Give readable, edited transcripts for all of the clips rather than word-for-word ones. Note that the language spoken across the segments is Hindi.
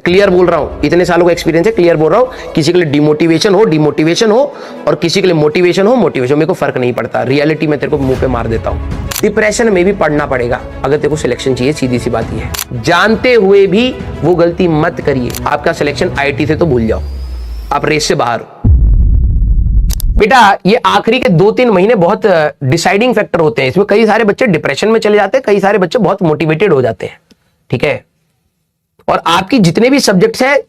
क्लियर बोल रहा हूं, इतने सालों का एक्सपीरियंस है, क्लियर बोल रहा हूं। किसी के लिए डिमोटिवेशन हो और किसी के लिए मोटिवेशन हो, मेरे को फर्क नहीं पड़ता। रियलिटी में तेरे को मुंह पे मार देता हूं। डिप्रेशन में भी पढ़ना पड़ेगा अगर तेरे को सिलेक्शन चाहिए, सीधी सी बात ये है। जानते हुए भी वो गलती मत करिए। आपका सिलेक्शन आईटी से तो भूल जाओ, आप रेस से बाहर हो। बेटा ये आखिरी के 2-3 महीने बहुत डिसाइडिंग फैक्टर होते हैं। इसमें कई सारे बच्चे डिप्रेशन में चले जाते हैं, कई सारे बच्चे बहुत मोटिवेटेड हो जाते हैं। ठीक है, और आपकी जितने भी सब्जेक्ट्स हैं,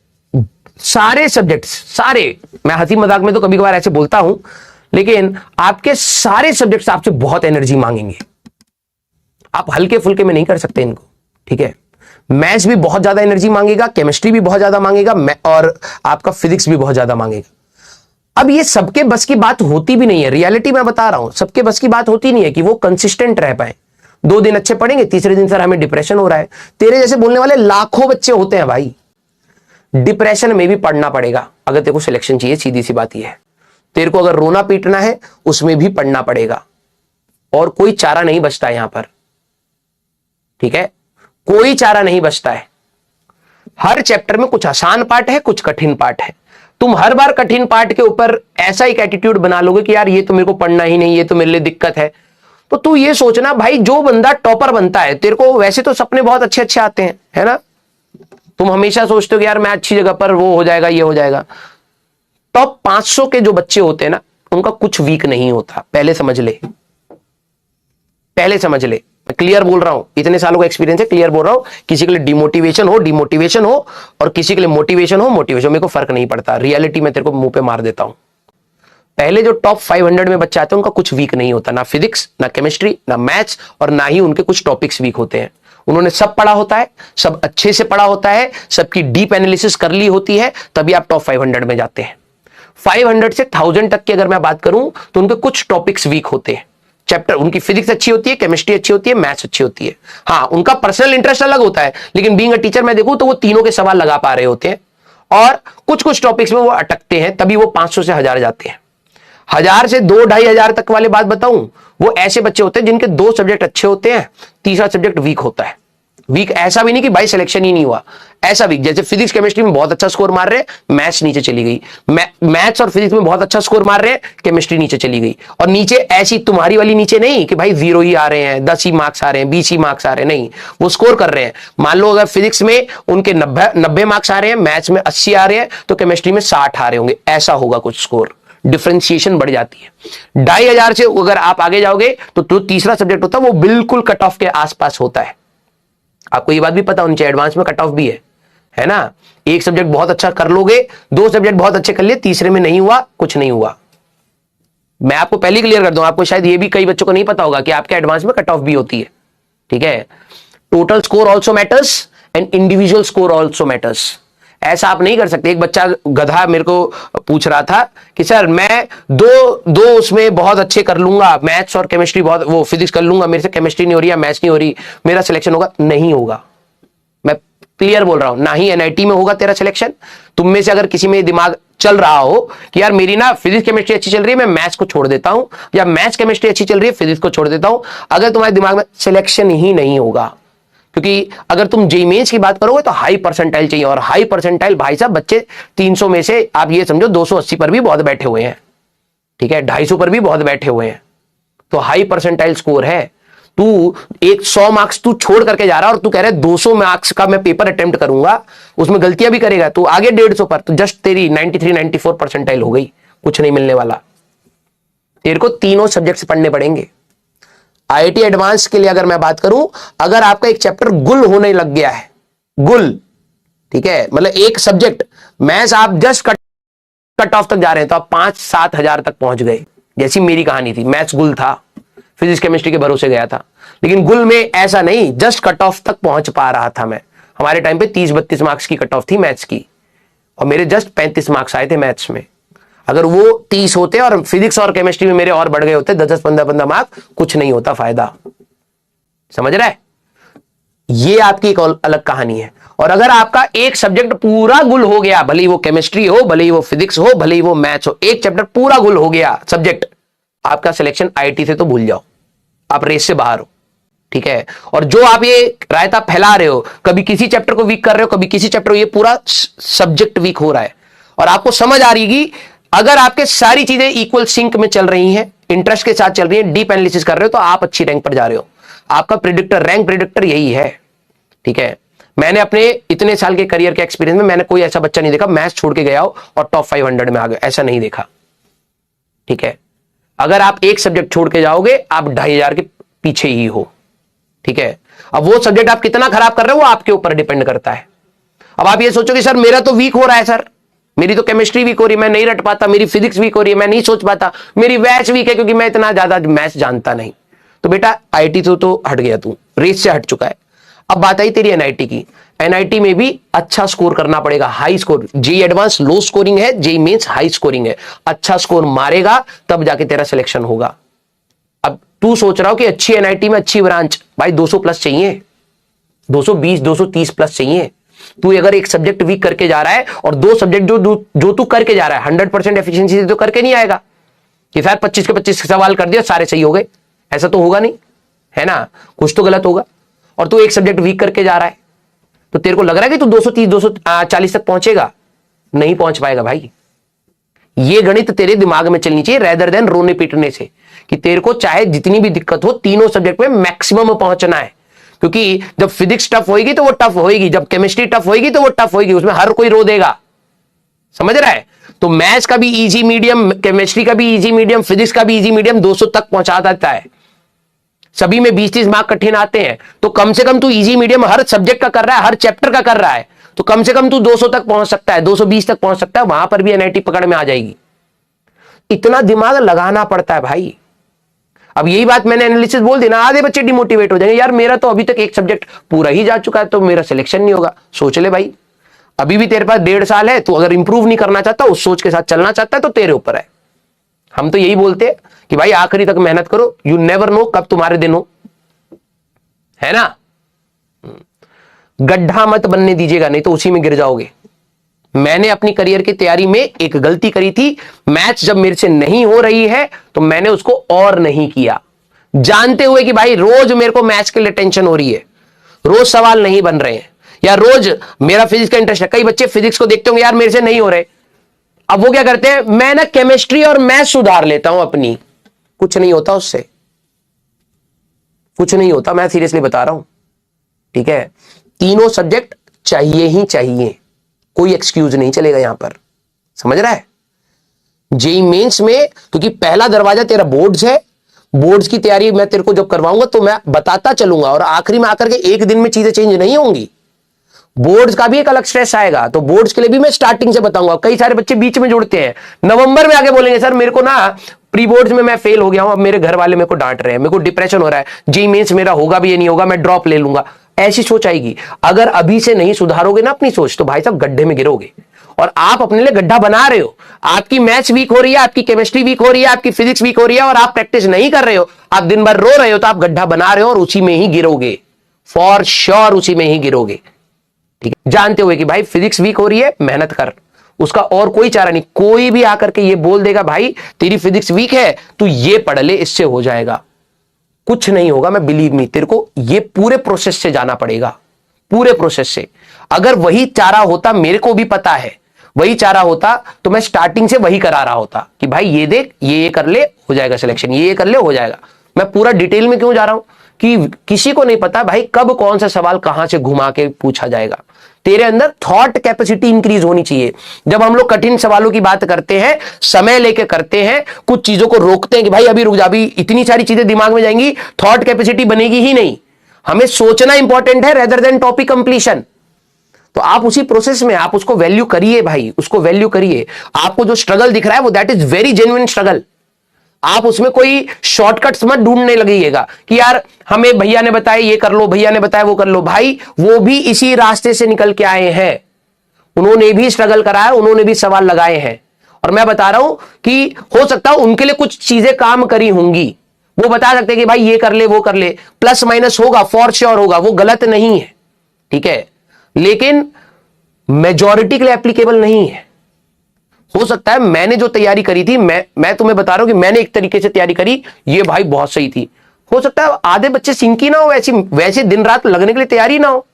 सारे सब्जेक्ट्स, सारे, मैं हंसी मजाक में तो कभी कभार ऐसे बोलता हूं, लेकिन आपके सारे सब्जेक्ट्स आपसे बहुत एनर्जी मांगेंगे। आप हल्के फुल्के में नहीं कर सकते इनको। ठीक है, मैथ्स भी बहुत ज्यादा एनर्जी मांगेगा, केमिस्ट्री भी बहुत ज्यादा मांगेगा, और आपका फिजिक्स भी बहुत ज्यादा मांगेगा। अब ये सबके बस की बात होती भी नहीं है। रियलिटी में बता रहा हूं, सबके बस की बात होती नहीं है कि वो कंसिस्टेंट रह पाए। 2 दिन अच्छे पढ़ेंगे, तीसरे दिन सर हमें डिप्रेशन हो रहा है। तेरे जैसे बोलने वाले लाखों बच्चे होते हैं भाई। डिप्रेशन में भी पढ़ना पड़ेगा अगर तेरे को सिलेक्शन चाहिए, सीधी सी बात यह है। तेरे को अगर रोना पीटना है उसमें भी पढ़ना पड़ेगा, और कोई चारा नहीं बचता यहां पर। ठीक है, कोई चारा नहीं बचता है। हर चैप्टर में कुछ आसान पार्ट है, कुछ कठिन पार्ट है। तुम हर बार कठिन पार्ट के ऊपर ऐसा एक एटीट्यूड बना लोगे कि यार ये तो मेरे को पढ़ना ही नहीं, ये तो मेरे लिए दिक्कत है। तो तू ये सोचना भाई, जो बंदा टॉपर बनता है, तेरे को वैसे तो सपने बहुत अच्छे अच्छे आते हैं, है ना। तुम हमेशा सोचते हो कि यार मैं अच्छी जगह पर, वो हो जाएगा, ये हो जाएगा। टॉप 500 के जो बच्चे होते हैं ना, उनका कुछ वीक नहीं होता। पहले समझ ले, पहले समझ ले। मैं क्लियर बोल रहा हूं, इतने सालों का एक्सपीरियंस है, क्लियर बोल रहा हूं। किसी के लिए डिमोटिवेशन हो और किसी के लिए मोटिवेशन हो, मेरे को फर्क नहीं पड़ता। रियलिटी में तेरे को मुंह पे मार देता हूं। पहले जो टॉप 500 में बच्चे आते हैं, उनका कुछ वीक नहीं होता, ना फिजिक्स, ना केमिस्ट्री, ना मैथ्स, और ना ही उनके कुछ टॉपिक्स वीक होते हैं। उन्होंने सब पढ़ा होता है, सब अच्छे से पढ़ा होता है, सबकी डीप एनालिसिस कर ली होती है, तभी आप टॉप 500 में जाते हैं। 500 से 1000 तक की अगर मैं बात करूं तो उनके कुछ टॉपिक्स वीक होते हैं। चैप्टर, उनकी फिजिक्स अच्छी होती है, केमिस्ट्री अच्छी होती है, मैथ्स अच्छी होती है। हाँ, उनका पर्सनल इंटरेस्ट अलग होता है, लेकिन बीइंग अ टीचर मैं देखूं तो वो तीनों के सवाल लगा पा रहे होते हैं, और कुछ कुछ टॉपिक्स में वो अटकते हैं, तभी वो 500 से 1000 जाते हैं। 1000 से 2-2500 तक वाले बात बताऊं, वो ऐसे बच्चे होते हैं जिनके 2 सब्जेक्ट अच्छे होते हैं, तीसरा सब्जेक्ट वीक होता है। वीक ऐसा भी नहीं कि भाई सिलेक्शन ही नहीं हुआ, ऐसा वीक जैसे फिजिक्स केमिस्ट्री में बहुत अच्छा स्कोर मार रहे हैं, मैथ्स नीचे चली गई, मैथ्स और फिजिक्स में बहुत अच्छा स्कोर मार रहे हैं, केमिस्ट्री नीचे चली गई। और नीचे ऐसी तुम्हारी वाली नीचे नहीं कि भाई 0 ही आ रहे हैं, 10 ही मार्क्स आ रहे हैं, 20 ही मार्क्स आ रहे हैं, नहीं, वो स्कोर कर रहे हैं। मान लो अगर फिजिक्स में उनके 90 मार्क्स आ रहे हैं, मैथ्स में 80 आ रहे हैं, तो केमिस्ट्री में 60 आ रहे होंगे, ऐसा होगा कुछ स्कोर। डिफरेंशिएशन बढ़ जाती है। 2500 से अगर आप आगे जाओगे तो जो तीसरा सब्जेक्ट होता है वो बिल्कुल कट ऑफ के आसपास होता है। आपको ये बात भी पता होनी चाहिए, एडवांस में कट ऑफ भी है ना। एक सब्जेक्ट बहुत अच्छा कर लोगे, 2 सब्जेक्ट बहुत अच्छे कर लिए, तीसरे में नहीं हुआ, कुछ नहीं हुआ। मैं आपको पहले क्लियर कर दूं, आपको शायद ये भी कई बच्चों को नहीं पता होगा कि आपके एडवांस में कट ऑफ भी होती है। ठीक है, total score also matters and individual score also matters. ऐसा आप नहीं कर सकते। एक बच्चा गधा मेरे को पूछ रहा था कि सर मैं दो उसमें बहुत अच्छे कर लूंगा, मैथ्स और केमिस्ट्री बहुत, वो फिजिक्स कर लूंगा, मेरे से केमिस्ट्री नहीं हो रही या मैथ्स नहीं हो रही, मेरा सिलेक्शन होगा? नहीं होगा। मैं क्लियर बोल रहा हूं, ना ही एनआईटी में होगा तेरा सिलेक्शन। तुम में से अगर किसी में दिमाग चल रहा हो कि यार मेरी ना फिजिक्स केमिस्ट्री अच्छी चल रही है, मैं मैथ्स को छोड़ देता हूं, या मैथ्स केमिस्ट्री अच्छी चल रही है, फिजिक्स को छोड़ देता हूं, अगर तुम्हारे दिमाग में सिलेक्शन ही नहीं होगा। क्योंकि अगर तुम जेईई मेंस की बात करोगे तो हाई परसेंटाइल चाहिए, और हाई परसेंटाइल भाई साहब बच्चे 300 में से आप ये समझो 280 पर भी बहुत बैठे हुए हैं। ठीक है, 250 पर भी बहुत बैठे हुए हैं, तो हाई परसेंटाइल स्कोर है। तू 100 मार्क्स तू छोड़ करके जा रहा है और तू कह रहा है 200 मार्क्स का मैं पेपर अटेम्प्ट करूंगा, उसमें गलतियां भी करेगा, तू आगे 150 पर, तो जस्ट तेरी 93-94 परसेंटाइल हो गई, कुछ नहीं मिलने वाला। तेरे को तीनों सब्जेक्ट्स पढ़ने पड़ेंगे। आईआईटी एडवांस के लिए अगर मैं बात करूं, अगर आपका एक चैप्टर गुल होने लग गया है, गुल, ठीक है, मतलब एक सब्जेक्ट मैथ्स आप जस्ट कट ऑफ तक जा रहे हैं, तो आप 5-7 हजार तक पहुंच गए। जैसी मेरी कहानी थी, मैथ्स गुल था, फिजिक्स केमिस्ट्री के भरोसे गया था, लेकिन गुल में ऐसा नहीं, जस्ट कट ऑफ तक पहुंच पा रहा था मैं। हमारे टाइम पे 30-32 मार्क्स की कट ऑफ थी मैथ्स की, और मेरे जस्ट 35 मार्क्स आए थे मैथ्स में। अगर वो 30 होते और फिजिक्स और केमिस्ट्री में मेरे और बढ़ गए होते 10-10, 15-15 मार्क्स, कुछ नहीं होता फायदा। समझ रहा है? ये आपकी एक अलग कहानी है। और अगर आपका एक सब्जेक्ट पूरा गुल हो गया, भले ही वो केमिस्ट्री हो, भले ही वो फिजिक्स हो, भले ही वो मैथ्स हो, एक चैप्टर पूरा गुल हो गया सब्जेक्ट, आपका सिलेक्शन आईआईटी से तो भूल जाओ, आप रेस से बाहर हो। ठीक है। और जो आप ये रायता फैला रहे हो, कभी किसी चैप्टर को वीक कर रहे हो, कभी किसी चैप्टर को, ये पूरा सब्जेक्ट वीक हो रहा है। और आपको समझ आ रही है कि अगर आपके सारी चीजें इक्वल सिंक में चल रही हैं, इंटरेस्ट के साथ चल रही है, डीप एनालिसिस कर रहे हो, तो आप अच्छी रैंक पर जा रहे हो। आपका प्रिडिक्टर, रैंक प्रिडिक्टर यही है। ठीक है। मैंने अपने इतने साल के करियर के एक्सपीरियंस में मैंने कोई ऐसा बच्चा नहीं देखा मैथ्स छोड़ के गया हो और टॉप 500 में आ गया, ऐसा नहीं देखा। ठीक है। अगर आप एक सब्जेक्ट छोड़ के जाओगे, आप 2500 के पीछे ही हो। ठीक है। अब वो सब्जेक्ट आप कितना खराब कर रहे हो वो आपके ऊपर डिपेंड करता है। अब आप ये सोचोगे सर मेरा तो वीक हो रहा है, सर मेरी तो केमिस्ट्री वीक हो रही है, मैं नहीं रट पाता, मेरी फिजिक्स वीक हो रही है, मैं नहीं सोच पाता, मेरी मैथ्स वीक है क्योंकि मैं इतना ज्यादा मैथ्स जानता नहीं। तो बेटा आईटी तो हट गया, तू रेस से हट चुका है। अब बात आई तेरी एनआईटी की। एनआईटी में भी अच्छा स्कोर करना पड़ेगा, high score. JEE advance low scoring है, जेई मेंस हाई स्कोरिंग है। अच्छा स्कोर मारेगा तब जाके तेरा सिलेक्शन होगा। अब तू सोच रहा हो कि अच्छी एनआईटी में अच्छी ब्रांच, भाई 200 प्लस चाहिए, 220 230 प्लस चाहिए। तू अगर एक सब्जेक्ट वीक करके जा रहा है और दो सब्जेक्ट जो तू करके जा रहा है 100% एफिशिएंसी से तो करके नहीं आएगा कि सर 25 के 25 सवाल कर दिया सारे सही हो गए, ऐसा तो होगा नहीं, है ना, कुछ तो गलत होगा। और तू एक सब्जेक्ट वीक करके जा रहा है तो तेरे को लग रहा है कि तू 230 240 तक पहुंचेगा, नहीं पहुंच पाएगा भाई। ये गणित तेरे दिमाग में चलनी चाहिए रेदर देन रोने पीटने से, कि तेरे को चाहे जितनी भी दिक्कत हो तीनों सब्जेक्ट में मैक्सिमम पहुंचना है। क्योंकि जब फिजिक्स टफ होगी तो वो टफ होगी, जब केमिस्ट्री टफ होगी तो वो टफ होगी, उसमें हर कोई रो देगा, समझ रहा है। तो मैथ्स का भी इजी मीडियम, केमिस्ट्री का भी इजी मीडियम, फिजिक्स का भी इजी मीडियम 200 तक पहुंचा देता है। सभी में 20-30 मार्क कठिन आते हैं, तो कम से कम तू इजी मीडियम हर सब्जेक्ट का कर रहा है, हर चैप्टर का कर रहा है, तो कम से कम तू 200 तक पहुंच सकता है, 220 तक पहुंच सकता है, वहां पर भी एनआईटी पकड़ में आ जाएगी। इतना दिमाग लगाना पड़ता है भाई। अब यही बात मैंने एनालिसिस बोल दी ना, आधे बच्चे डिमोटिवेट हो जाएंगे, यार मेरा तो अभी तक एक सब्जेक्ट पूरा ही जा चुका है तो मेरा सिलेक्शन नहीं होगा। सोच ले भाई, अभी भी तेरे पास 1.5 साल है, तो अगर इंप्रूव नहीं करना चाहता, उस सोच के साथ चलना चाहता है तो तेरे ऊपर है। हम तो यही बोलते हैं कि भाई आखिरी तक मेहनत करो, यू नेवर नो कब तुम्हारे दिन हो, है ना। गड्ढा मत बनने दीजिएगा, नहीं तो उसी में गिर जाओगे। मैंने अपनी करियर की तैयारी में एक गलती करी थी, मैथ्स जब मेरे से नहीं हो रही है तो मैंने उसको और नहीं किया, जानते हुए कि भाई रोज मेरे को मैथ्स के लिए टेंशन हो रही है, रोज सवाल नहीं बन रहे हैं, या रोज मेरा फिजिक्स का इंटरेस्ट है। कई बच्चे फिजिक्स को देखते होंगे यार मेरे से नहीं हो रहे, अब वो क्या करते हैं, मैं ना केमिस्ट्री और मैथ्स सुधार लेता हूं अपनी। कुछ नहीं होता उससे, कुछ नहीं होता, मैं सीरियसली बता रहा हूं। ठीक है। तीनों सब्जेक्ट चाहिए ही चाहिए, कोई एक्सक्यूज नहीं चलेगा यहां पर, समझ रहा है। जेई मेंस में क्योंकि पहला दरवाजा तेरा बोर्ड्स है, बोर्ड्स की तैयारी मैं तेरे को जब करवाऊंगा तो मैं बताता चलूंगा, और आखिरी में आकर के एक दिन में चीजें चेंज नहीं होंगी। बोर्ड्स का भी एक अलग स्ट्रेस आएगा, तो बोर्ड्स के लिए भी मैं स्टार्टिंग से बताऊंगा। कई सारे बच्चे बीच में जुड़ते हैं, नवंबर में आके बोलेंगे सर मेरे को ना प्री बोर्ड्स में मैं फेल हो गया हूं, अब मेरे घर वाले मेरे को डांट रहे हैं, मेरे को डिप्रेशन हो रहा है, जेई मेंस मेरा होगा भी या नहीं होगा, मैं ड्रॉप ले लूंगा, ऐसी सोच आएगी। अगर अभी से नहीं सुधारोगे ना अपनी सोच, तो भाई साहब गड्ढे में गिरोगे। और आप अपने लिए गड्ढा बना रहे हो, आपकी मैथ्स वीक हो रही है, आपकी केमिस्ट्री वीक हो रही है, आपकी फिजिक्स वीक हो रही है, और आप प्रैक्टिस नहीं कर रहे हो, आप दिन भर रो रहे हो, तो आप गड्ढा बना रहे हो और उसी में ही गिरोगे, फॉर श्योर उसी में ही गिरोगे। ठीक है। जानते हुए कि भाई फिजिक्स वीक हो रही है, मेहनत कर, उसका और कोई चारा नहीं। कोई भी आकर के ये बोल देगा भाई तेरी फिजिक्स वीक है, तू ये पढ़ ले, इससे हो जाएगा, कुछ नहीं होगा। मैं बिलीव मी, तेरे को ये पूरे प्रोसेस से जाना पड़ेगा, पूरे प्रोसेस से। अगर वही चारा होता, मेरे को भी पता है, वही चारा होता तो मैं स्टार्टिंग से वही करा रहा होता कि भाई ये देख, ये कर ले हो जाएगा सिलेक्शन, ये कर ले हो जाएगा। मैं पूरा डिटेल में क्यों जा रहा हूं कि किसी को नहीं पता भाई कब कौन सा सवाल कहां से घुमा के पूछा जाएगा। तेरे अंदर थॉट कैपेसिटी इंक्रीज होनी चाहिए। जब हम लोग कठिन सवालों की बात करते हैं, समय लेके करते हैं, कुछ चीजों को रोकते हैं कि भाई अभी रुक जा, अभी इतनी सारी चीजें दिमाग में जाएंगी, थॉट कैपेसिटी बनेगी ही नहीं। हमें सोचना इंपॉर्टेंट है रेदर देन टॉपिक कंप्लीशन। तो आप उसी प्रोसेस में आप उसको वैल्यू करिए भाई, उसको वैल्यू करिए। आपको जो स्ट्रगल दिख रहा है वो that is very genuine struggle. आप उसमें कोई शॉर्टकट्स मत ढूंढने लगिएगा कि यार हमें भैया ने बताया ये कर लो, भैया ने बताया वो कर लो। भाई वो भी इसी रास्ते से निकल के आए हैं, उन्होंने भी स्ट्रगल करा है, उन्होंने भी सवाल लगाए हैं। और मैं बता रहा हूं कि हो सकता है उनके लिए कुछ चीजें काम करी होंगी, वो बता सकते हैं कि भाई ये कर ले वो कर ले, प्लस माइनस होगा, फॉर श्योर होगा, वो गलत नहीं है। ठीक है। लेकिन मेजॉरिटी के लिए एप्लीकेबल नहीं है। हो सकता है मैंने जो तैयारी करी थी, मैं तुम्हें बता रहा हूं कि मैंने एक तरीके से तैयारी करी, ये भाई बहुत सही थी। हो सकता है आधे बच्चे सिंक ही ना हो, वैसे दिन रात लगने के लिए तैयारी ना हो,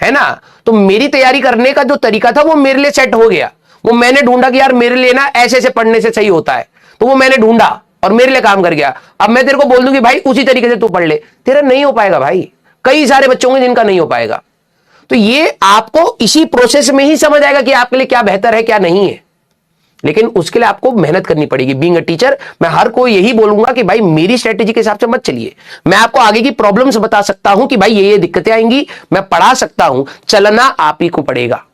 है ना। तो मेरी तैयारी करने का जो तरीका था वो मेरे लिए सेट हो गया। वो मैंने ढूंढा कि यार मेरे लिए ना ऐसे ऐसे पढ़ने से सही होता है, तो वो मैंने ढूंढा और मेरे लिए काम कर गया। अब मैं तेरे को बोल दूं कि भाई उसी तरीके से तू पढ़ ले, तेरा नहीं हो पाएगा भाई। कई सारे बच्चों होंगे जिनका नहीं हो पाएगा। तो ये आपको इसी प्रोसेस में ही समझ आएगा कि आपके लिए क्या बेहतर है क्या नहीं है, लेकिन उसके लिए आपको मेहनत करनी पड़ेगी। बीइंग अ टीचर मैं हर कोई यही बोलूंगा कि भाई मेरी स्ट्रेटेजी के हिसाब से मत चलिए। मैं आपको आगे की प्रॉब्लम्स बता सकता हूं कि भाई ये दिक्कतें आएंगी, मैं पढ़ा सकता हूं, चलना आप ही को पड़ेगा,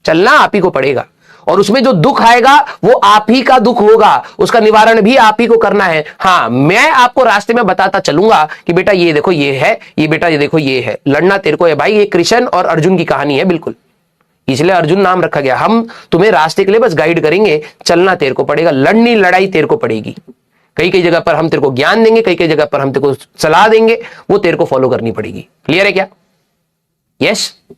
चलना आप ही को पड़ेगा। और उसमें जो दुख आएगा वो आप ही का दुख होगा, उसका निवारण भी आप ही को करना है। हां, मैं आपको रास्ते में बताता चलूंगा कि बेटा ये देखो ये है, ये बेटा ये देखो ये है, लड़ना तेरे को है भाई। ये कृष्ण और अर्जुन की कहानी है बिल्कुल, इसलिए अर्जुन नाम रखा गया। हम तुम्हें रास्ते के लिए बस गाइड करेंगे, चलना तेरे को पड़ेगा, लड़नी लड़ाई तेरे को पड़ेगी। कई कई जगह पर हम तेरे को ज्ञान देंगे, कई कई जगह पर हम तेरे को सलाह देंगे, वो तेरे को फॉलो करनी पड़ेगी। क्लियर है क्या? यस